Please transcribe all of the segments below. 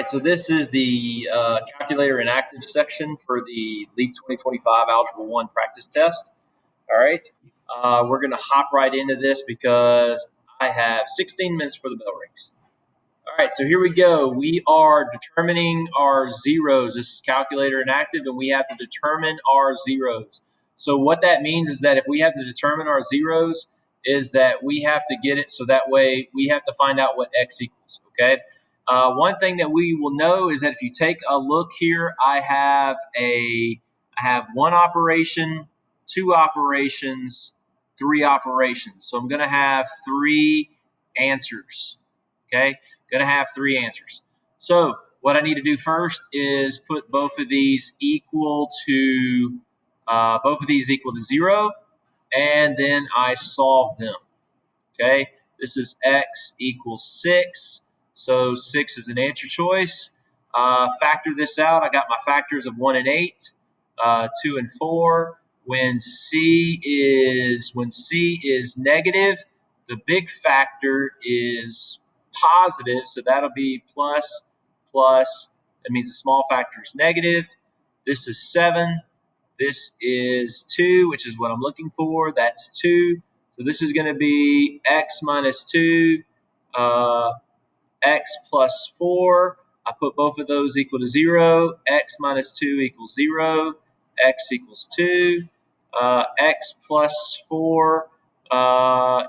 right, so this is the calculator inactive section for the LEAP 2025 Algebra 1 practice test. All right, we're going to hop right into this because I have 16 minutes for the bell rings. All right, so here we go. We are determining our zeros. This is calculator inactive, and we have to determine our zeros. So what that means is that if we have to determine our zeros, is that we have to get it so that way we have to find out what x equals, okay? One thing that we will know is that if you take a look here, I have one operation, two operations, three operations. So I'm going to have three answers, okay? Going to have three answers. So what I need to do first is put both of these equal to 0, and then I solve them. Okay, this is x equals 6, so 6 is an answer choice. Factor this out. I got my factors of 1 and 8, 2 and 4. When C is negative, the big factor is positive, so that'll be plus. That means the small factor is negative. This is 7. This is 2, which is what I'm looking for. That's 2. So this is going to be x minus 2, x plus 4. I put both of those equal to 0. X minus 2 equals 0. X equals 2. X plus 4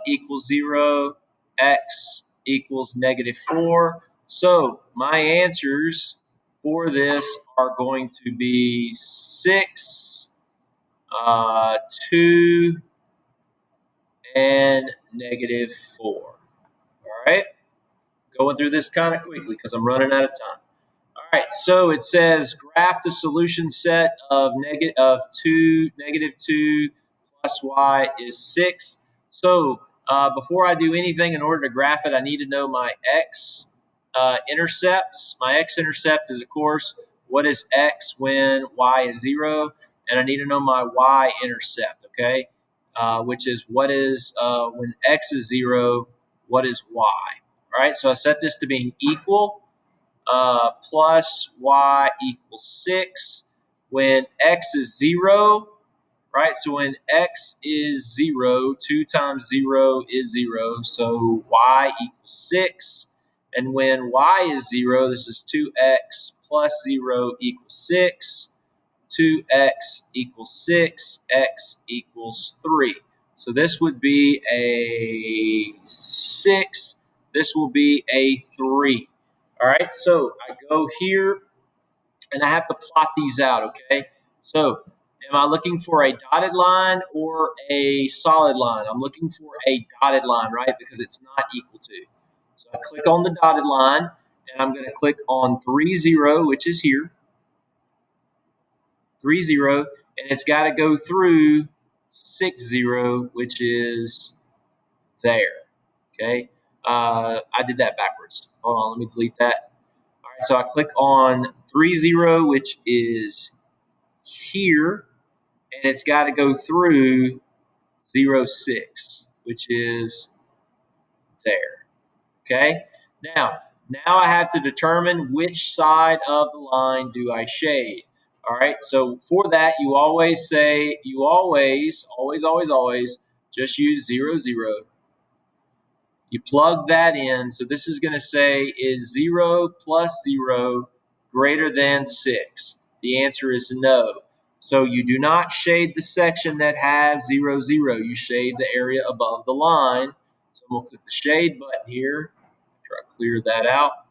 equals 0. X equals negative 4. So my answers for this are going to be 6, 2, and negative 4. All right, going through this kind of quickly because I'm running out of time. All right, so it says graph the solution set of negative 2 plus y is 6. So before I do anything, in order to graph it, I need to know my x-intercepts. My x-intercept is, of course, what is x when y is 0, and I need to know my y-intercept, okay, which is what is when x is 0, what is y. All right, so I set this to being equal. Plus y equals 6. When x is 0, right? So when x is 0, 2 times 0 is 0. So y equals 6. And when y is 0, this is 2x plus 0 equals 6. 2x equals 6. X equals 3. So this would be a 6. This will be a 3. All right, so I go here and I have to plot these out, okay? So am I looking for a dotted line or a solid line? I'm looking for a dotted line, right? Because it's not equal to. So I click on the dotted line and I'm going to click on 3, 0, which is here. 3, 0, and it's got to go through 6, 0, which is there, okay? I did that backwards. Hold on, let me delete that. All right, so I click on 3, 0, which is here, and it's got to go through 0, 6, which is there. Okay? Now I have to determine which side of the line do I shade. All right, so for that, you always just use 0, 0. You plug that in. So this is going to say, is 0 plus 0 greater than 6? The answer is no. So you do not shade the section that has 0, 0. You shade the area above the line. So I'm going to click the shade button here. Try to clear that out.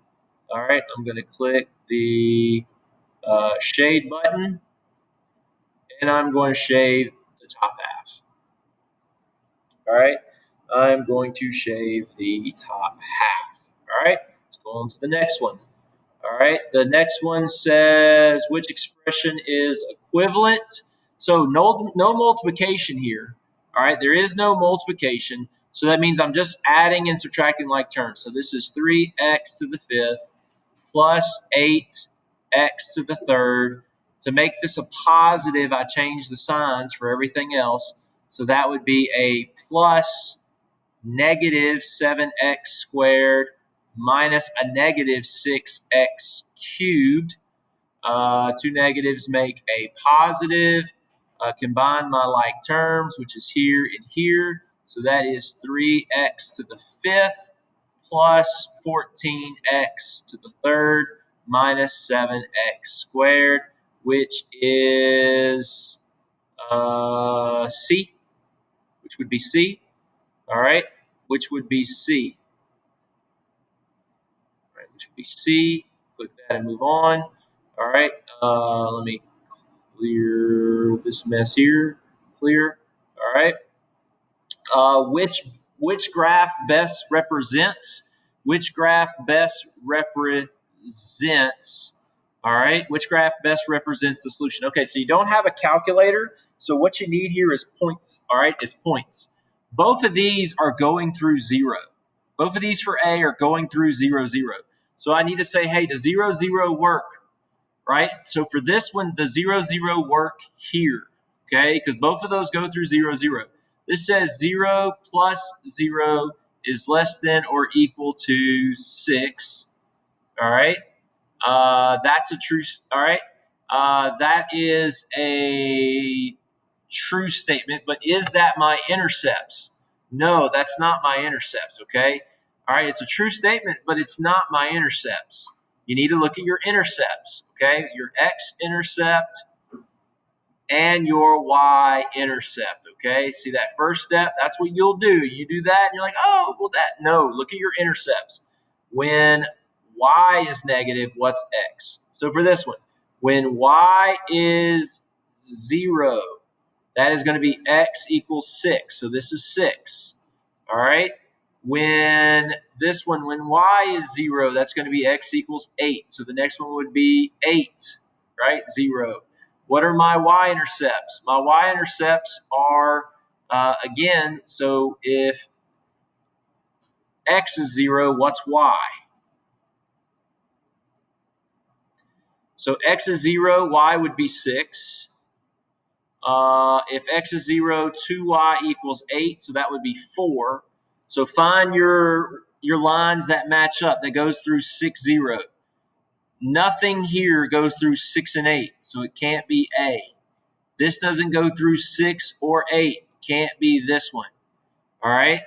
All right, I'm going to click the shade button, and I'm going to shade the top half. All right, I'm going to shave the top half. All right, let's go on to the next one. All right, the next one says which expression is equivalent. So no multiplication here. All right, there is no multiplication. So that means I'm just adding and subtracting like terms. So this is 3x to the 5th plus 8x to the 3rd. To make this a positive, I change the signs for everything else. So that would be a plus negative 7x squared minus a negative 6x cubed. Two negatives make a positive. Combine my like terms, which is here and here. So that is 3x to the fifth plus 14x to the third minus 7x squared, which is C, which would be C. All right, which would be C. All right, which would be C. Click that and move on. All right, let me clear this mess here. Clear. All right. Which graph best represents? Which graph best represents? All right. Which graph best represents the solution? Okay. So you don't have a calculator. So what you need here is points. All right. Is points. Both of these are going through zero. Both of these for A are going through 0, 0. So I need to say, hey, does 0, 0 work? Right? So for this one, the 0, 0 work here, okay? Because both of those go through 0, 0. This says 0 plus 0 is less than or equal to 6, all right? That's a true, all right? That is a true statement, but is that my intercepts? No, that's not my intercepts, okay? All right, it's a true statement, but it's not my intercepts. You need to look at your intercepts, okay? Your x-intercept and your y-intercept, okay? See that first step? That's what you'll do. You do that, and you're like, oh, well, no, look at your intercepts. When y is negative, what's x? So for this one, when y is 0, that is going to be x equals 6. So this is 6, all right? When this one, when y is 0, that's going to be x equals 8. So the next one would be 8, right? 0. What are my y-intercepts? My y-intercepts are, again, so if x is 0, what's y? So x is 0, y would be 6. If x is 0, 2y equals 8, so that would be 4. So find your lines that match up, that goes through 6, 0. Nothing here goes through 6 and 8, so it can't be A. This doesn't go through 6 or 8. Can't be this one. All right?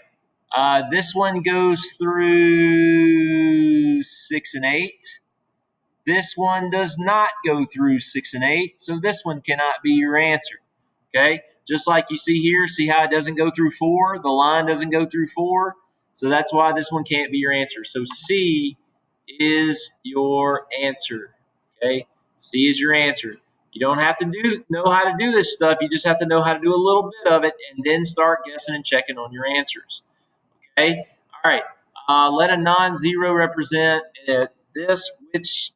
This one goes through 6 and 8. This one does not go through 6 and 8, so this one cannot be your answer. Okay? Just like you see here, see how it doesn't go through 4? The line doesn't go through 4. So that's why this one can't be your answer. So C is your answer. Okay? C is your answer. You don't have to know how to do this stuff. You just have to know how to do a little bit of it and then start guessing and checking on your answers. Okay? All right. Let a non-zero represent this. Which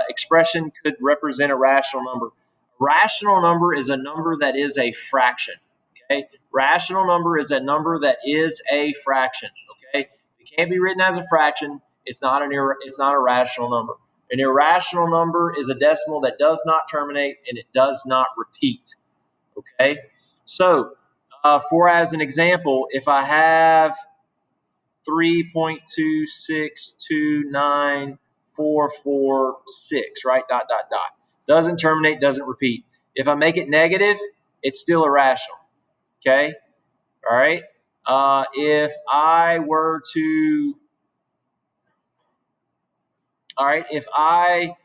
expression could represent a rational number? A rational number is a number that is a fraction. Okay? Rational number is a number that is a fraction. Okay? It can't be written as a fraction. It's not a rational number. An irrational number is a decimal that does not terminate and it does not repeat. Okay? So, for as an example, if I have 3.2629446, right? Dot, dot, dot. Doesn't terminate, doesn't repeat. If I make it negative, it's still irrational. Okay? All right? If I were to, all right, if I,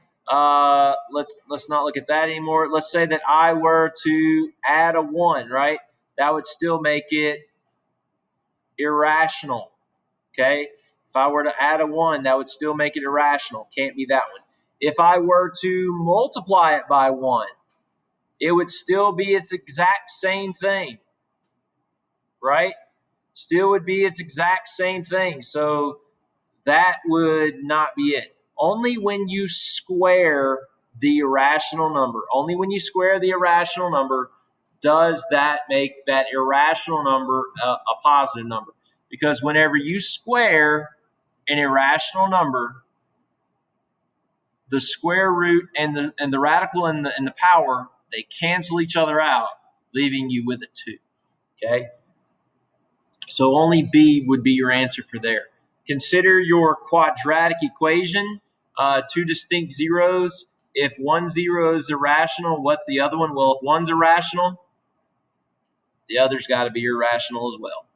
let's not look at that anymore. Let's say that I were to add a 1, right? That would still make it irrational. Okay? If I were to add a 1, that would still make it irrational. Can't be that one. If I were to multiply it by 1, it would still be its exact same thing, right? Still would be its exact same thing. So that would not be it. Only when you square the irrational number, does that make that irrational number a positive number. Because whenever you square an irrational number, the square root and the radical and the power, they cancel each other out, leaving you with a 2. Okay? So only B would be your answer for there. Consider your quadratic equation, two distinct zeros. If one zero is irrational, what's the other one? Well, if one's irrational, the other's got to be irrational as well.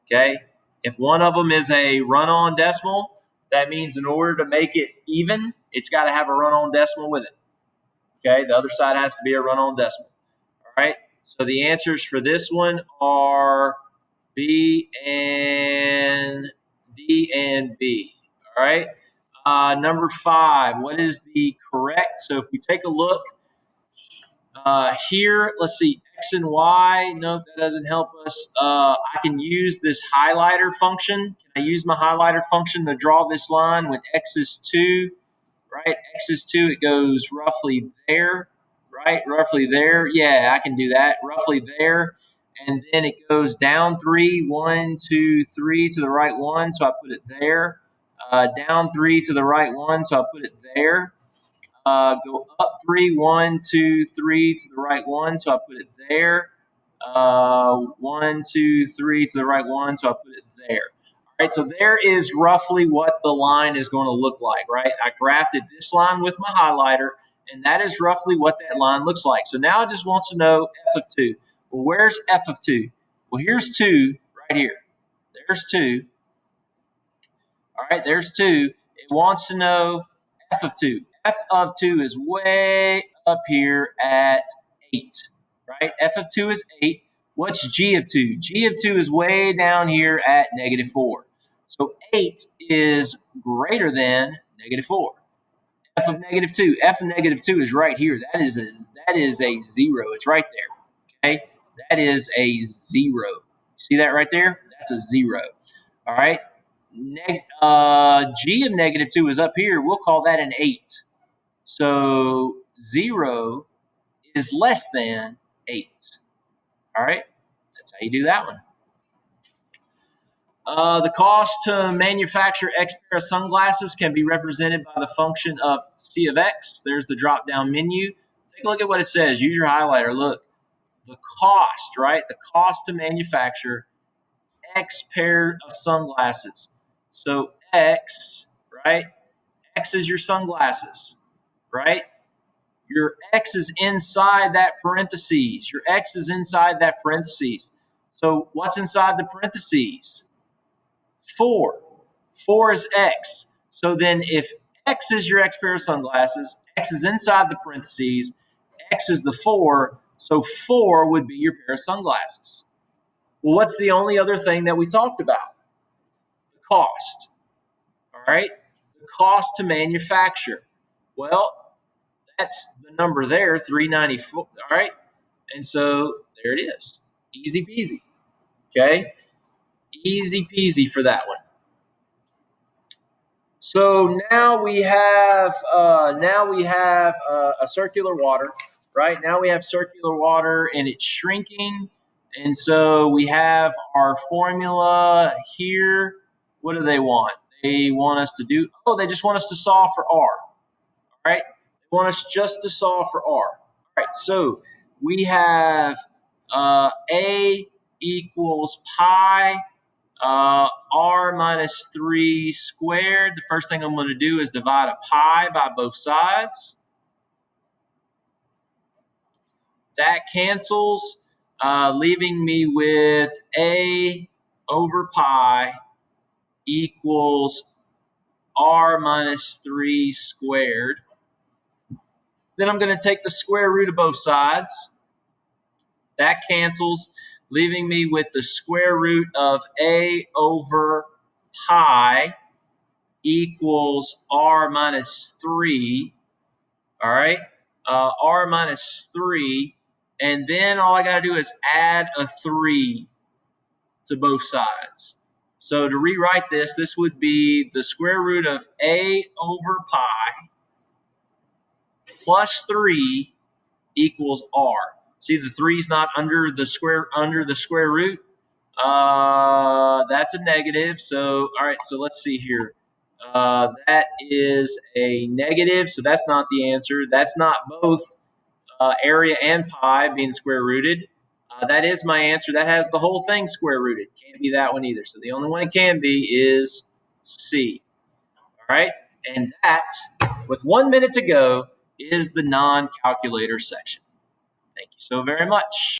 Okay? If one of them is a run-on decimal, that means in order to make it even, it's got to have a run-on decimal with it. Okay? The other side has to be a run-on decimal. All right? So the answers for this one are B and D and B. All right? Number 5, what is the correct? So if we take a look here, let's see, X and Y. Nope, that doesn't help us. I can use this highlighter function. Can I use my highlighter function to draw this line when X is 2? Right, X is 2, it goes roughly there, right? Roughly there. Yeah, I can do that. Roughly there. And then it goes down 3, 1, 2, 3 to the right 1, so I put it there. Down 3 to the right 1, so I put it there. Go up 3, 1, 2, 3 to the right 1, so I put it there. 1, 2, 3 to the right 1, so I put it there. All right, so there is roughly what the line is going to look like, right? I graphed this line with my highlighter, and that is roughly what that line looks like. So now it just wants to know f of 2. Well, where's f of 2? Well, here's 2 right here. There's 2. All right, there's 2. It wants to know f of 2. F of 2 is way up here at 8, right? F of 2 is 8. What's g of 2? G of 2 is way down here at negative 4. So 8 is greater than negative 4. F of negative 2. F of negative 2 is right here. That is a 0. It's right there. Okay? That is a 0. See that right there? That's a 0. All right? G of negative 2 is up here. We'll call that an 8. So 0 is less than 8. All right? That's how you do that one. The cost to manufacture X pair of sunglasses can be represented by the function of C of X. There's the drop-down menu. Take a look at what it says. Use your highlighter. Look, the cost, right? The cost to manufacture X pair of sunglasses. So X, right? X is your sunglasses, right? Your X is inside that parentheses. Your X is inside that parentheses. So what's inside the parentheses? 4. 4 is X. So then if X is your X pair of sunglasses, X is inside the parentheses, X is the 4, so 4 would be your pair of sunglasses. Well, what's the only other thing that we talked about? The cost. All right? The cost to manufacture. Well, that's the number there, $394. All right? And so there it is. Easy peasy. Okay? Easy peasy for that one. So now we have a circular water, right? Now we have circular water and it's shrinking. And so we have our formula here. What do they want? They want us to do, they just want us to solve for R. All right? They want us just to solve for R. All right, so we have A equals pi r minus 3 squared. The first thing I'm going to do is divide a pi by both sides. That cancels, leaving me with a over pi equals r minus 3 squared. Then I'm going to take the square root of both sides. That cancels, leaving me with the square root of a over pi equals r minus 3. All right, r minus 3. And then all I got to do is add a 3 to both sides. So to rewrite this, this would be the square root of a over pi plus 3 equals r. See, the 3 is not under the square root. That's a negative. So all right, so let's see here. That is a negative, so that's not the answer. That's not both area and pi being square rooted. That is my answer. That has the whole thing square rooted. Can't be that one either. So the only one it can be is C. All right, and that, with 1 minute to go, is the non-calculator section. Thank you so very much.